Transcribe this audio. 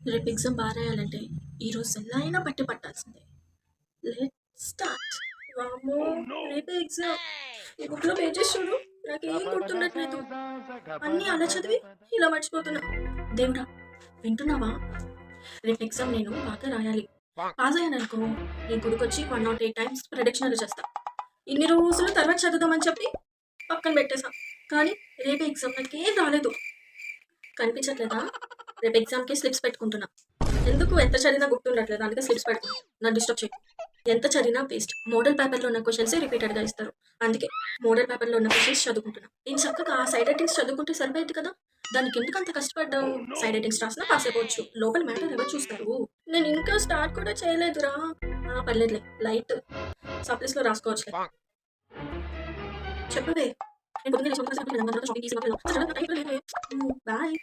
రేపు ఎగ్జామ్ బాగా రాయాలంటే ఈరోజు ఎలా అయినా పట్టి పట్టాల్సిందే. Let start. వామ్మో, రేపే ఎగ్జామ్. ఈ బుక్లో పేజెస్ చూడు, నాకేం గుర్తుండట్లేదు. అన్నీ అలా చదివి ఇలా మర్చిపోతున్నా. దేవుడా, వింటున్నావా? రేపు ఎగ్జామ్ నేను బాగా రాయాలి. పాస్ అయ్యాననుకో నీ గుడికొచ్చి 108 టైమ్స్ ప్రదక్షిణలు చేస్తా. ఇన్ని రోజులు తర్వాత చదువుదామని చెప్పి పక్కన పెట్టేసా. కానీ రేపే ఎగ్జామ్ నాకేం రాలేదు. కనిపించట్లేదా? రేపు ఎగ్జామ్కి స్లిప్స్ పెట్టుకుంటున్నా. ఎందుకు ఎంత చదివినా గుర్తుండట్లేదు, అందుకే స్లిప్స్ పెడుతున్నా. నన్ను డిస్టర్బ్ చేయి. ఎంత చదివినా వేస్ట్. మోడల్ పేపర్లో ఉన్న క్వశ్చన్స్ రిపీటెడ్గా ఇస్తారు. అందుకే మోడల్ పేపర్లో ఉన్న క్వశ్చన్స్ చదువుకుంటున్నా. నేను చక్కగా సైడ్ రైటింగ్స్ చదువుకుంటే సరిపోయింది కదా. దానికి ఎందుకు అంత కష్టపడ్డావు? సైడ్ రైటింగ్స్ రాసినా పాస్ అయిపోవచ్చు. లోపల మ్యాటర్ ఎవరు చూస్తారు? నేను ఇంకా స్టార్ట్ కూడా చేయలేదురా. పర్లేదులే, లైట్ సప్లీస్లో రాసుకోవచ్చులే. చెప్పవే. నేను పొద్దున్నే షాపింగ్ చేసి షాపింగ్ బాయ్.